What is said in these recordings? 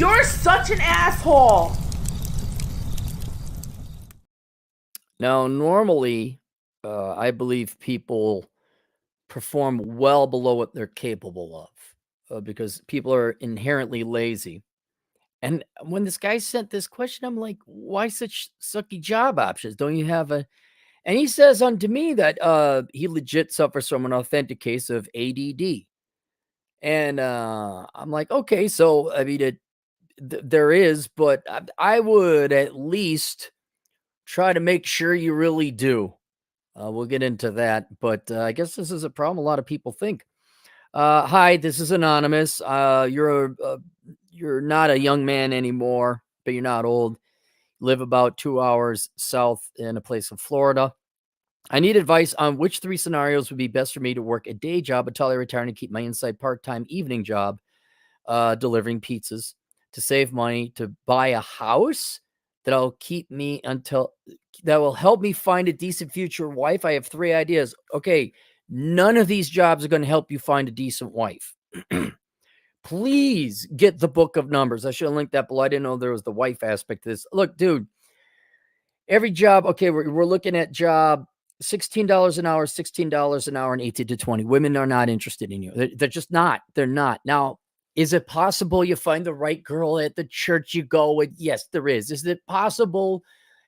You're such an asshole. Now, normally, I believe people perform well below what they're capable of because people are inherently lazy. And when this guy sent this question, I'm like, why such sucky job options? Don't you have a? And he says unto me that he legit suffers from an authentic case of ADD. And I'm like, okay, so I mean, there is, but I would at least try to make sure you really do. We'll get into that, but I guess this is a problem a lot of people think. Hi, this is anonymous. You're not a young man anymore, but you're not old. Live about 2 hours south in a place in Florida. I need advice on which 3 scenarios would be best for me to work a day job until I retire and keep my inside part-time evening job, delivering pizzas, to save money, to buy a house that'll keep me until that will help me find a decent future wife. I have 3 ideas. Okay, none of these jobs are going to help you find a decent wife. Please get the book of Numbers. I should have linked that below. I didn't know there was the wife aspect to this. Look, dude, every job, okay, we're looking at job $16 an hour, $16 an hour, and 18 to 20. Women are not interested in you. They're just not. They're not. Now, is it possible you find the right girl at the church you go with? Yes, there is. Is it possible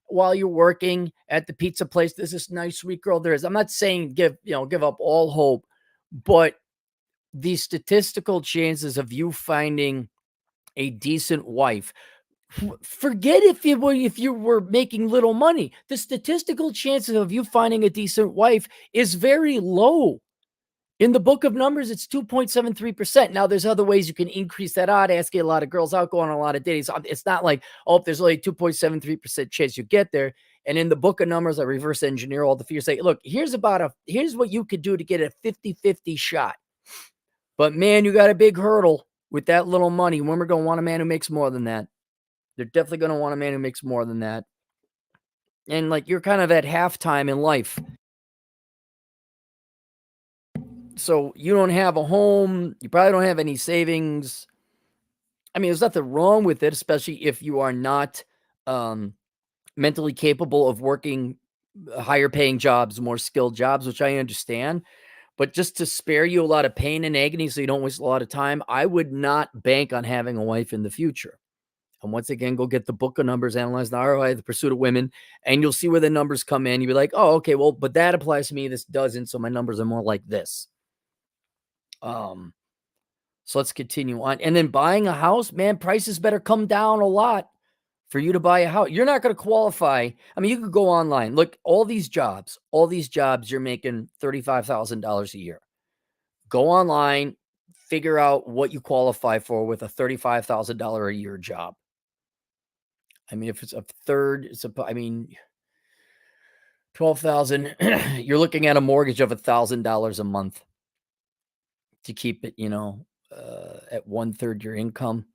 while you're working at the pizza place, there's this nice, sweet girl? There is. I'm not saying give up all hope, but the statistical chances of you finding a decent wife, forget if you were making little money. The statistical chances of you finding a decent wife is very low. In the book of Numbers, it's 2.73%. Now, there's other ways you can increase that odd, asking a lot of girls out, go on a lot of dates. It's not like, oh, if there's only 2.73% chance you get there. And in the book of Numbers, I reverse engineer all the fears. Say, look, here's what you could do to get a 50-50 shot. But man, you got a big hurdle with that little money. Women are going to want a man who makes more than that. They're definitely going to want a man who makes more than that. And like, you're kind of at halftime in life. So you don't have a home. You probably don't have any savings. I mean, there's nothing wrong with it, especially if you are not mentally capable of working higher paying jobs, more skilled jobs, which I understand. But just to spare you a lot of pain and agony so you don't waste a lot of time, I would not bank on having a wife in the future. And once again, go get the book of Numbers, Analyze the ROI, The Pursuit of Women, and you'll see where the numbers come in. You'll be like, oh, okay, well, but that applies to me. This doesn't. So my numbers are more like this. So let's continue on. And then buying a house, man, prices better come down a lot for you to buy a house. You're not going to qualify. I mean, you could go online. Look, all these jobs, you're making $35,000 a year. Go online, figure out what you qualify for with a $35,000 a year job. I mean, if it's a third, I mean, 12,000, you're looking at a mortgage of $1,000 a month to keep it, at 1/3 your income.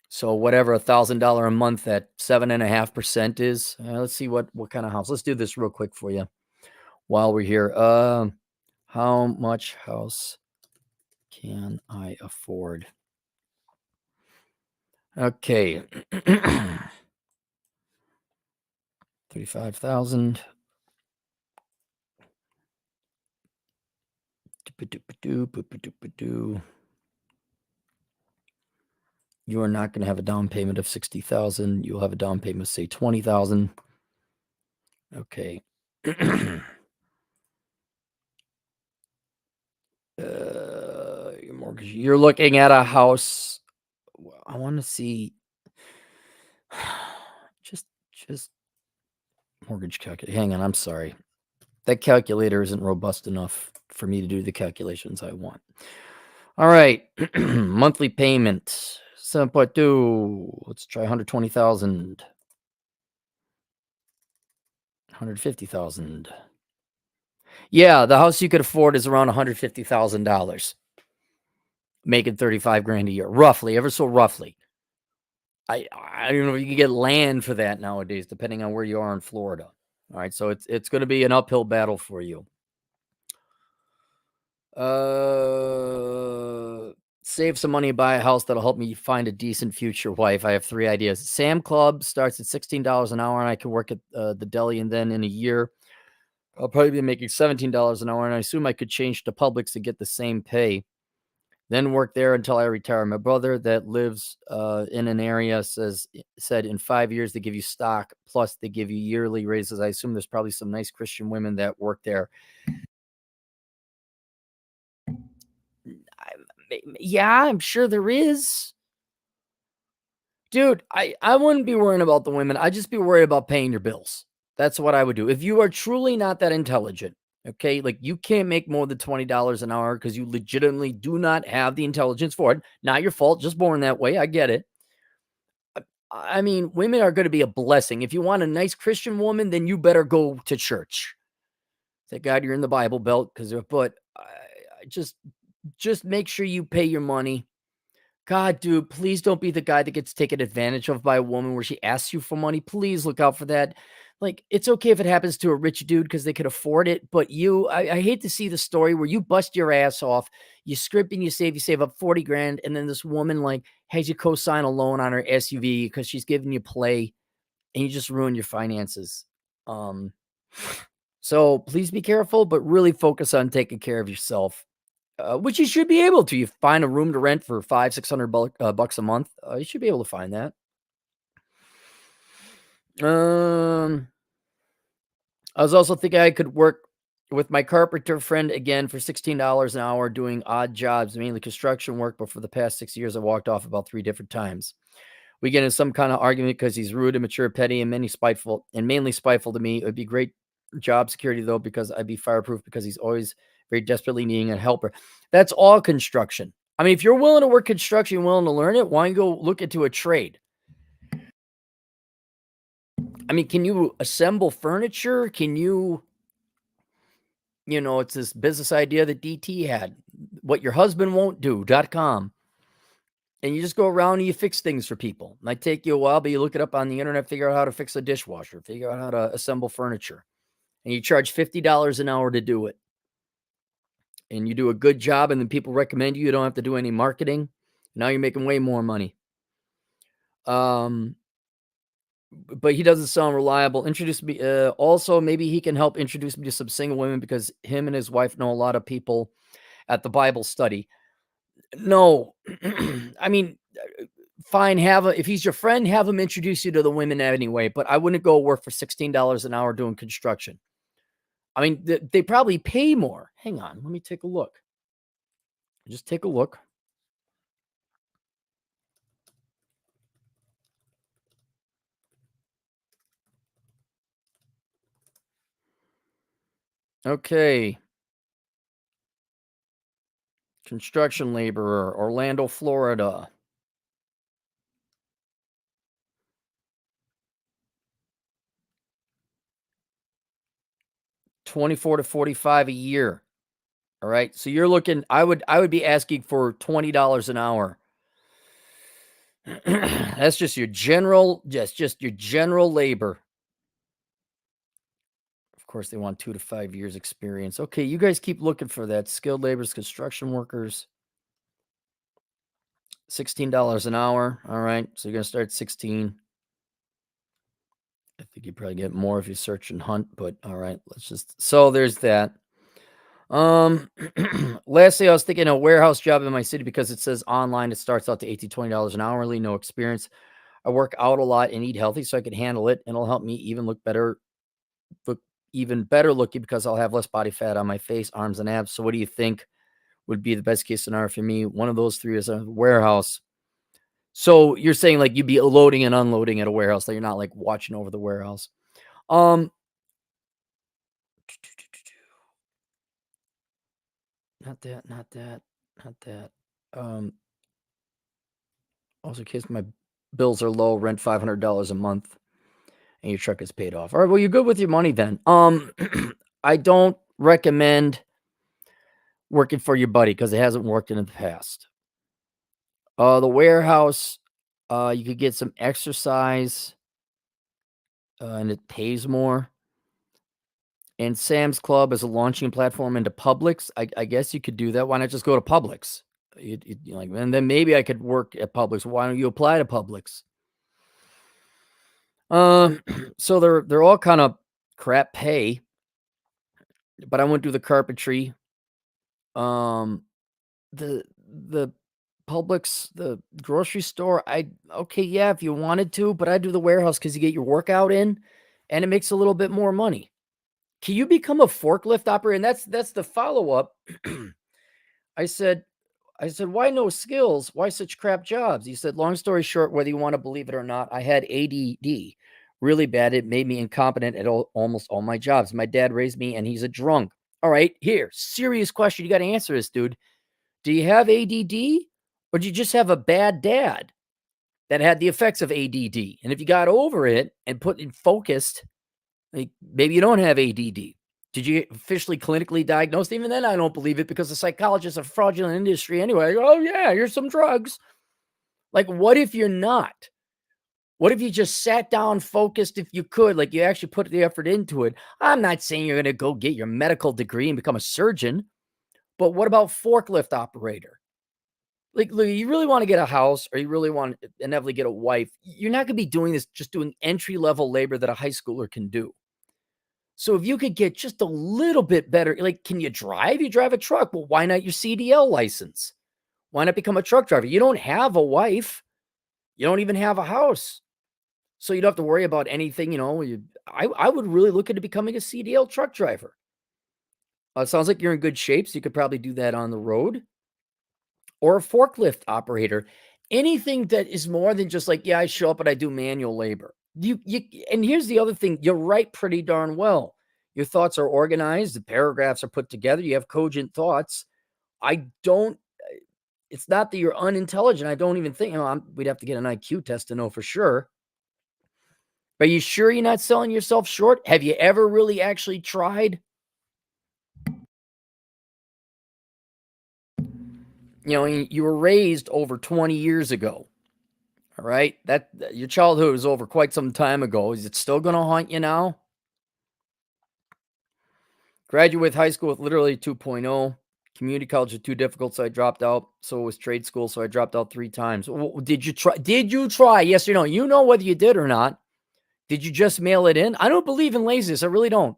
So whatever $1,000 a month at 7.5% is. Let's see what kind of house. Let's do this real quick for you while we're here. How much house can I afford? Okay. 35,000. You are not going to have a down payment of 60,000. You'll have a down payment of say 20,000. Okay. Your mortgage. You're looking at a house. I want to see. Just mortgage calculator. Hang on, I'm sorry. That calculator isn't robust enough for me to do the calculations I want. All right. Monthly payment 7.2. Let's try 120,000. 150,000. Yeah, the house you could afford is around $150,000. Making 35 grand a year, roughly, ever so roughly. I don't know if you can get land for that nowadays, depending on where you are in Florida. All right, so it's going to be an uphill battle for you. Save some money and buy a house that'll help me find a decent future wife. I have 3 ideas. Sam Club starts at $16 an hour, and I can work at, the deli, and then in a year, I'll probably be making $17 an hour, and I assume I could change to Publix to get the same pay, then work there until I retire. My brother that lives, in an area said in 5 years, they give you stock, plus they give you yearly raises. I assume there's probably some nice Christian women that work there. Yeah, I'm sure there is. Dude, I wouldn't be worrying about the women. I'd just be worried about paying your bills. That's what I would do. If you are truly not that intelligent, okay, like you can't make more than $20 an hour because you legitimately do not have the intelligence for it. Not your fault, just born that way. I get it. I mean, women are going to be a blessing. If you want a nice Christian woman, then you better go to church. Thank God you're in the Bible Belt, but I just make sure you pay your money. God, dude, please don't be the guy that gets taken advantage of by a woman where she asks you for money. Please look out for that. Like, it's okay if it happens to a rich dude because they could afford it, but I hate to see the story where you bust your ass off, you script and you save up 40 grand, and then this woman like has you co-sign a loan on her SUV because she's giving you play, and you just ruin your finances. Um, so please be careful, but really focus on taking care of yourself. Which you should be able to. You find a room to rent for 500-600 bucks a month. You should be able to find that. I was also thinking I could work with my carpenter friend again for $16 an hour doing odd jobs, mainly construction work. But for the past 6 years, I walked off about 3 different times. We get in some kind of argument because he's rude, immature, petty, and mainly spiteful to me. It would be great job security though, because I'd be fireproof because he's always very desperately needing a helper. That's all construction. I mean, if you're willing to work construction, willing to learn it, why don't you go look into a trade? I mean, can you assemble furniture? Can you, it's this business idea that DT had, what your husband won't do.com. And you just go around and you fix things for people. It might take you a while, but you look it up on the internet, figure out how to fix a dishwasher, figure out how to assemble furniture. And you charge $50 an hour to do it. And you do a good job, and then people recommend you. You don't have to do any marketing. Now you're making way more money. But he doesn't sound reliable. Introduce me. Also, maybe he can help introduce me to some single women because him and his wife know a lot of people at the Bible study. No, I mean, fine. If he's your friend, have him introduce you to the women anyway. But I wouldn't go work for $16 an hour doing construction. I mean, they probably pay more. Hang on, let me take a look. Just take a look. Okay. Construction laborer, Orlando, Florida. 24 to 45 a year. All right. So you're looking, I would be asking for $20 an hour. That's just your general, just your general labor. Of course, they want 2 to 5 years experience. Okay, you guys keep looking for that. Skilled laborers, construction workers. $16 an hour. All right. So you're going to start 16. I think you probably get more if you search and hunt, but all right, so there's that. Lastly, I was thinking a warehouse job in my city because it says online it starts out to $18-20 an hourly, no experience. I work out a lot and eat healthy, so I can handle it, and it'll help me look even better looking because I'll have less body fat on my face, arms, and abs. So what do you think would be the best case scenario for me? One of those 3 is a warehouse. So you're saying like you'd be loading and unloading at a warehouse, that you're not like watching over the warehouse. Not that. Also, in case my bills are low, rent $500 a month, and your truck is paid off. All right, well, you're good with your money then. I don't recommend working for your buddy because it hasn't worked in the past. The warehouse, you could get some exercise, and it pays more. And Sam's Club is a launching platform into Publix. I guess you could do that. Why not just go to Publix? You're like, and then maybe I could work at Publix. Why don't you apply to Publix? So they're all kind of crap pay, but I went through the carpentry. Um, the the Publix, the grocery store, okay, yeah, if you wanted to, but I do the warehouse because you get your workout in, and it makes a little bit more money. Can you become a forklift operator? And that's the follow up. I said, why no skills? Why such crap jobs? He said, long story short, whether you want to believe it or not, I had ADD really bad. It made me incompetent at almost all my jobs. My dad raised me and he's a drunk. All right, here, serious question. You got to answer this, dude. Do you have ADD or do you just have a bad dad that had the effects of ADD? And if you got over it and put it focused, like maybe you don't have ADD. Did you officially clinically diagnosed? Even then, I don't believe it because the psychologists are fraudulent industry anyway. Oh, yeah, here's some drugs. Like, what if you're not? What if you just sat down, focused if you could, like you actually put the effort into it? I'm not saying you're going to go get your medical degree and become a surgeon, but what about forklift operator? Like, look, you really want to get a house or you really want to inevitably get a wife. You're not going to be doing this just doing entry level labor that a high schooler can do. So if you could get just a little bit better, like, can you drive? You drive a truck. Well, why not your CDL license? Why not become a truck driver? You don't have a wife. You don't even have a house. So you don't have to worry about anything, I would really look into becoming a CDL truck driver. It sounds like you're in good shape, so you could probably do that on the road. Or a forklift operator. Anything that is more than just like, yeah, I show up and I do manual labor. And here's the other thing, you write pretty darn well. Your thoughts are organized, the paragraphs are put together, you have cogent thoughts. It's not that you're unintelligent. I don't even think, we'd have to get an IQ test to know for sure. But are you sure you're not selling yourself short? Have you ever really actually tried? You were raised over 20 years ago. All right. That your childhood was over quite some time ago. Is it still going to haunt you now? Graduate high school with literally 2.0. Community college was too difficult, so I dropped out. So was trade school, so I dropped out 3 times. Did you try? Did you try? Yes or no? You know whether you did or not. Did you just mail it in? I don't believe in laziness. I really don't.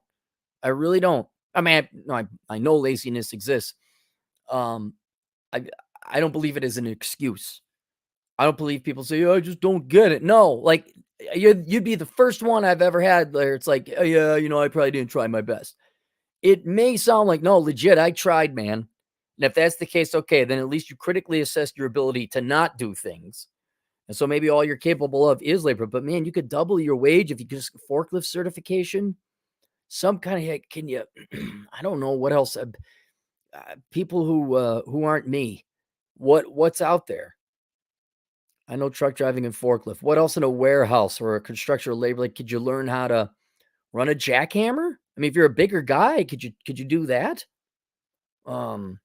I really don't. I mean, I know laziness exists. I don't believe it as an excuse. I don't believe people say, "Oh, I just don't get it." No, like you'd be the first one I've ever had where it's like, oh, yeah, I probably didn't try my best. It may sound like, no, legit, I tried, man. And if that's the case, okay, then at least you critically assessed your ability to not do things. And so maybe all you're capable of is labor. But man, you could double your wage if you just forklift certification. Some kind of, can you? I don't know what else. People who aren't me, what's out there? I know truck driving and forklift. What else in a warehouse or a construction or labor? Like, could you learn how to run a jackhammer? I mean, if you're a bigger guy, could you do that? Um,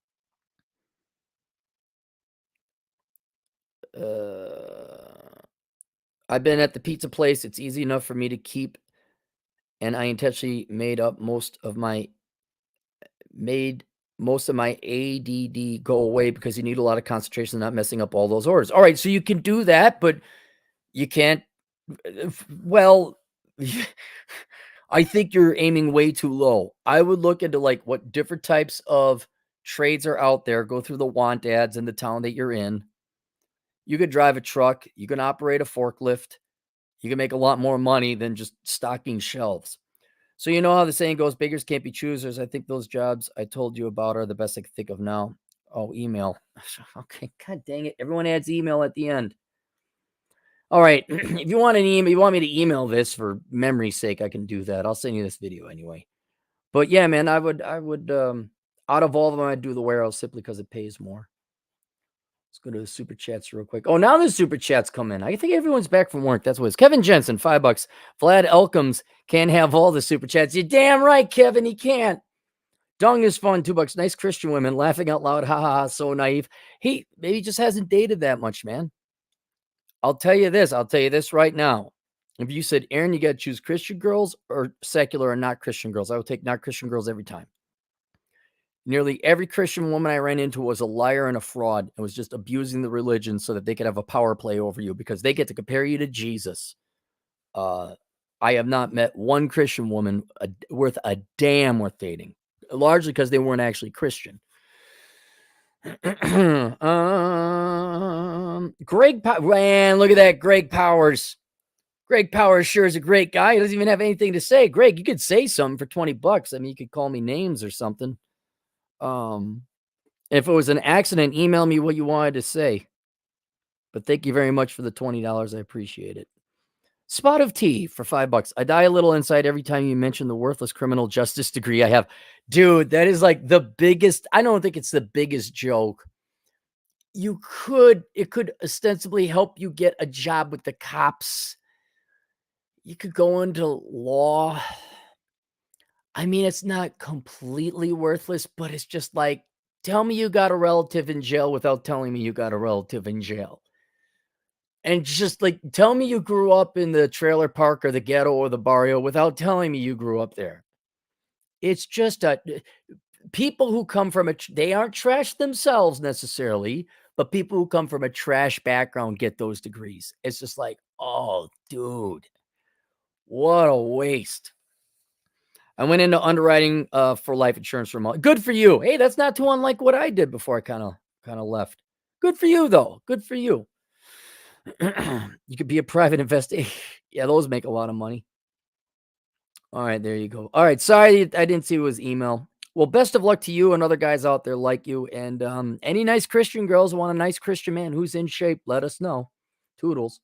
I've been at the pizza place. It's easy enough for me to keep, and I intentionally made most of my ADD go away because you need a lot of concentration, not messing up all those orders. All right, so you can do that, but you can't. Well, I think you're aiming way too low. I would look into like what different types of trades are out there. Go through the want ads in the town that you're in. You could drive a truck. You can operate a forklift. You can make a lot more money than just stocking shelves. So you know how the saying goes, beggars can't be choosers. I think those jobs I told you about are the best I can think of now. Oh, email. Okay, god dang it. Everyone adds email at the end. All right. If you want an email, you want me to email this for memory's sake, I can do that. I'll send you this video anyway. But yeah, man, I would out of all of them, I'd do the warehouse simply because it pays more. Let's go to the super chats real quick. Oh, now the super chats come in. I think everyone's back from work. That's what it's. Kevin Jensen, $5. Vlad Elkins can't have all the super chats. You're damn right, Kevin. He can't. Dung is fun. $2. Nice Christian women laughing out loud. Ha ha ha. So naive. He maybe just hasn't dated that much, man. I'll tell you this right now. If you said, Aaron, you got to choose Christian girls or secular or not Christian girls, I would take not Christian girls every time. Nearly every Christian woman I ran into was a liar and a fraud and was just abusing the religion so that they could have a power play over you because they get to compare you to Jesus. I have not met one Christian woman worth a damn worth dating, largely because they weren't actually Christian. Greg, man, look at that, Greg Powers. Greg Powers sure is a great guy. He doesn't even have anything to say. Greg, you could say something for $20. I mean, you could call me names or something. If it was an accident, email me what you wanted to say. But thank you very much for the $20. I appreciate it. Spot of tea for $5. I die a little inside every time you mention the worthless criminal justice degree I have. Dude, that is like the biggest. I don't think it's the biggest joke. It could ostensibly help you get a job with the cops. You could go into law. I mean, it's not completely worthless, but it's just like, tell me you got a relative in jail without telling me you got a relative in jail. And just like, tell me you grew up in the trailer park or the ghetto or the barrio without telling me you grew up there. It's just people who come from they aren't trash themselves necessarily, but people who come from a trash background get those degrees. It's just like, oh, dude, what a waste. I went into underwriting for life insurance for a month. Good for you. Hey, that's not too unlike what I did before I kind of left. Good for you, though. Good for you. You could be a private investor. Yeah, those make a lot of money. All right, there you go. All right, sorry I didn't see his email. Well, best of luck to you and other guys out there like you. And any nice Christian girls want a nice Christian man who's in shape, let us know. Toodles.